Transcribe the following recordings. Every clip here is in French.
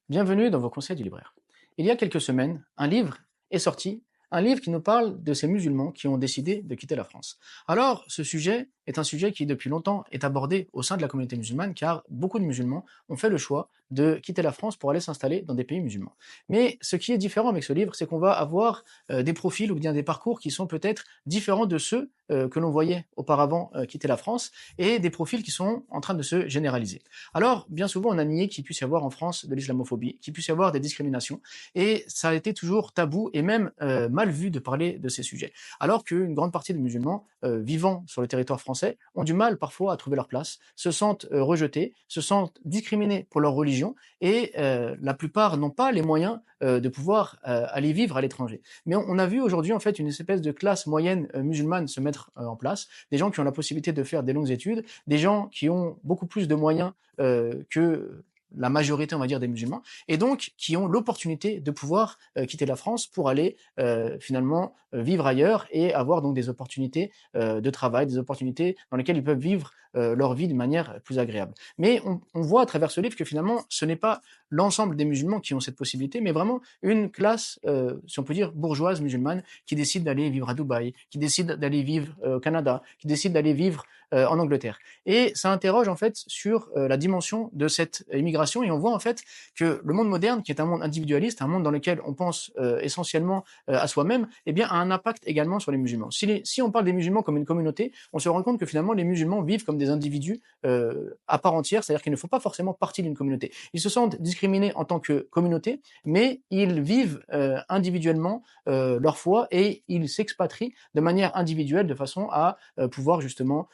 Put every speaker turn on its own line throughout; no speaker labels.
Bienvenue dans vos conseils du libraire. Il y a quelques semaines, un livre est sorti, un livre qui nous parle de ces musulmans qui ont décidé de quitter la France. Alors, ce sujet est un sujet qui depuis longtemps est abordé au sein de la communauté musulmane car beaucoup de musulmans ont fait le choix de quitter la France pour aller s'installer dans des pays musulmans. Mais ce qui est différent avec ce livre, c'est qu'on va avoir des profils ou bien des parcours qui sont peut-être différents de ceux que l'on voyait auparavant quitter la France et des profils qui sont en train de se généraliser. Alors, bien souvent, on a nié qu'il puisse y avoir en France de l'islamophobie, qu'il puisse y avoir des discriminations, et ça a été toujours tabou et même mal vu de parler de ces sujets. Alors qu'une grande partie des musulmans vivant sur le territoire français ont du mal parfois à trouver leur place, se sentent rejetés, se sentent discriminés pour leur religion, et la plupart n'ont pas les moyens de pouvoir aller vivre à l'étranger. Mais on a vu aujourd'hui en fait une espèce de classe moyenne musulmane se mettre en place, des gens qui ont la possibilité de faire des longues études, des gens qui ont beaucoup plus de moyens que la majorité, on va dire, des musulmans, et donc qui ont l'opportunité de pouvoir quitter la France pour aller finalement vivre ailleurs et avoir donc des opportunités de travail, des opportunités dans lesquelles ils peuvent vivre leur vie de manière plus agréable. Mais on voit à travers ce livre que finalement, ce n'est pas l'ensemble des musulmans qui ont cette possibilité, mais vraiment une classe, si on peut dire, bourgeoise musulmane qui décide d'aller vivre à Dubaï, qui décide d'aller vivre au Canada, qui décide d'aller vivre en Angleterre. Et ça interroge en fait sur la dimension de cette immigration et on voit en fait que le monde moderne, qui est un monde individualiste, un monde dans lequel on pense essentiellement à soi-même, eh bien a un impact également sur les musulmans. Si on parle des musulmans comme une communauté, on se rend compte que finalement les musulmans vivent comme des individus à part entière, c'est-à-dire qu'ils ne font pas forcément partie d'une communauté. Ils se sentent discriminés en tant que communauté, mais ils vivent individuellement leur foi et ils s'expatrient de manière individuelle de façon à pouvoir justement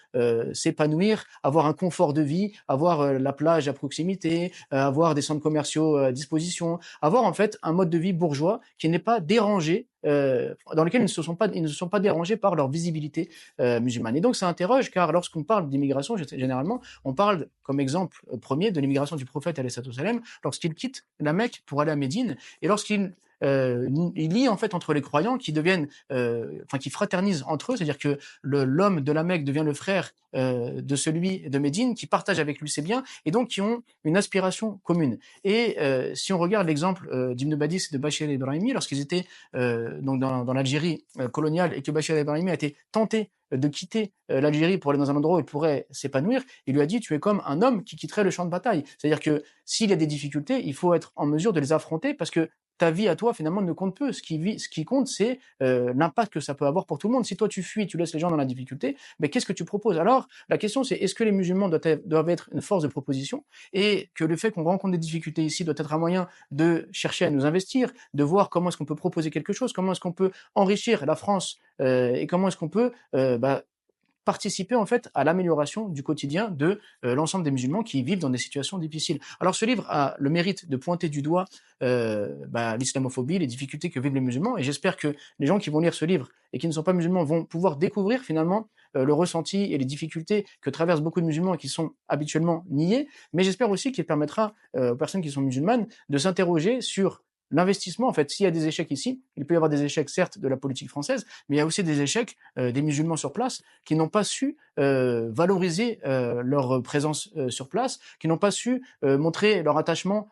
s'épanouir, avoir un confort de vie, avoir la plage à proximité, avoir des centres commerciaux à disposition, avoir en fait un mode de vie bourgeois qui n'est pas dérangé, dans lequel ils ne se sont pas dérangés par leur visibilité musulmane. Et donc ça interroge car lorsqu'on parle d'immigration, généralement, on parle comme exemple premier de l'immigration du prophète alayhi salam lorsqu'il quitte la Mecque pour aller à Médine et lorsqu'il il lie en fait entre les croyants qui deviennent, qui fraternisent entre eux, c'est-à-dire que l'homme de la Mecque devient le frère de celui de Médine, qui partage avec lui ses biens et donc qui ont une aspiration commune. Et si on regarde l'exemple d'Ibn Badis et de Bachir el-Ibrahimi, lorsqu'ils étaient donc dans l'Algérie coloniale et que Bachir el-Ibrahimi a été tenté de quitter l'Algérie pour aller dans un endroit où il pourrait s'épanouir, il lui a dit tu es comme un homme qui quitterait le champ de bataille. C'est-à-dire que s'il y a des difficultés, il faut être en mesure de les affronter parce que ta vie à toi finalement ne compte peu. Ce qui compte, c'est l'impact que ça peut avoir pour tout le monde. Si toi tu fuis, tu laisses les gens dans la difficulté, mais qu'est-ce que tu proposes? Alors la question c'est est-ce que les musulmans doivent être une force de proposition et que le fait qu'on rencontre des difficultés ici doit être un moyen de chercher à nous investir, de voir comment est-ce qu'on peut proposer quelque chose, comment est-ce qu'on peut enrichir la France et comment est-ce qu'on peut participer en fait à l'amélioration du quotidien de l'ensemble des musulmans qui vivent dans des situations difficiles. Alors ce livre a le mérite de pointer du doigt l'islamophobie, les difficultés que vivent les musulmans, et j'espère que les gens qui vont lire ce livre et qui ne sont pas musulmans vont pouvoir découvrir finalement le ressenti et les difficultés que traversent beaucoup de musulmans et qui sont habituellement niés, mais j'espère aussi qu'il permettra aux personnes qui sont musulmanes de s'interroger sur l'investissement. En fait, s'il y a des échecs ici, il peut y avoir des échecs certes de la politique française, mais il y a aussi des échecs des musulmans sur place qui n'ont pas su valoriser leur présence sur place, qui n'ont pas su montrer leur attachement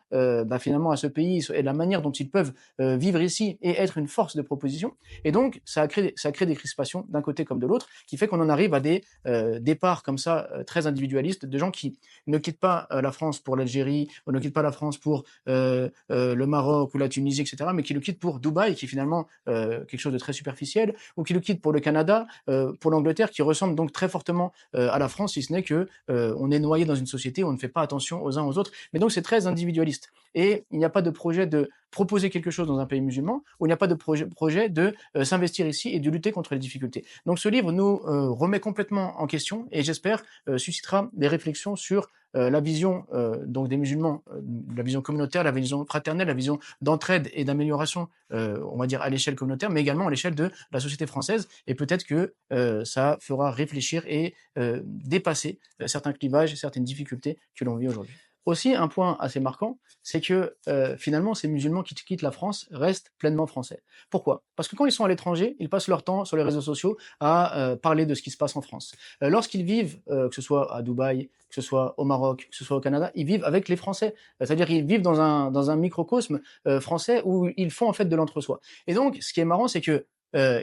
finalement à ce pays et la manière dont ils peuvent vivre ici et être une force de proposition. Et donc, ça crée des crispations d'un côté comme de l'autre, qui fait qu'on en arrive à des départs comme ça très individualistes de gens qui ne quittent pas la France pour l'Algérie, ou ne quittent pas la France pour le Maroc ou la Tunisie, etc., mais qui le quittent pour Dubaï, qui est finalement quelque chose de très superficiel, ou qui le quittent pour le Canada, pour l'Angleterre, qui ressemble donc très fortement à la France, si ce n'est que on est noyé dans une société où on ne fait pas attention aux uns aux autres. Mais donc c'est très individualiste. Et il n'y a pas de projet de proposer quelque chose dans un pays musulman, où il n'y a pas de projet de s'investir ici et de lutter contre les difficultés. Donc ce livre nous remet complètement en question et j'espère suscitera des réflexions sur la vision donc des musulmans, la vision communautaire, la vision fraternelle, la vision d'entraide et d'amélioration, on va dire à l'échelle communautaire, mais également à l'échelle de la société française. Et peut-être que ça fera réfléchir et dépasser certains clivages et certaines difficultés que l'on vit aujourd'hui. Aussi, un point assez marquant, c'est que finalement, ces musulmans qui quittent la France restent pleinement français. Pourquoi? Parce que quand ils sont à l'étranger, ils passent leur temps sur les réseaux sociaux à parler de ce qui se passe en France. Lorsqu'ils vivent, que ce soit à Dubaï, que ce soit au Maroc, que ce soit au Canada, ils vivent avec les Français. C'est-à-dire qu'ils vivent dans un microcosme français où ils font en fait de l'entre-soi. Et donc, ce qui est marrant, c'est que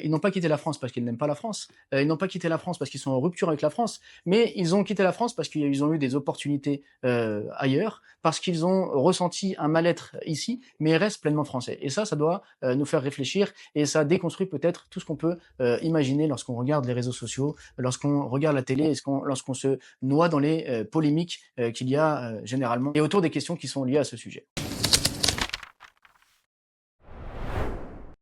ils n'ont pas quitté la France parce qu'ils n'aiment pas la France. Ils n'ont pas quitté la France parce qu'ils sont en rupture avec la France, mais ils ont quitté la France parce qu'ils ont eu des opportunités ailleurs, parce qu'ils ont ressenti un mal-être ici, mais ils restent pleinement français. Et ça doit nous faire réfléchir et ça déconstruit peut-être tout ce qu'on peut imaginer lorsqu'on regarde les réseaux sociaux, lorsqu'on regarde la télé, lorsqu'on se noie dans les polémiques qu'il y a généralement et autour des questions qui sont liées à ce sujet.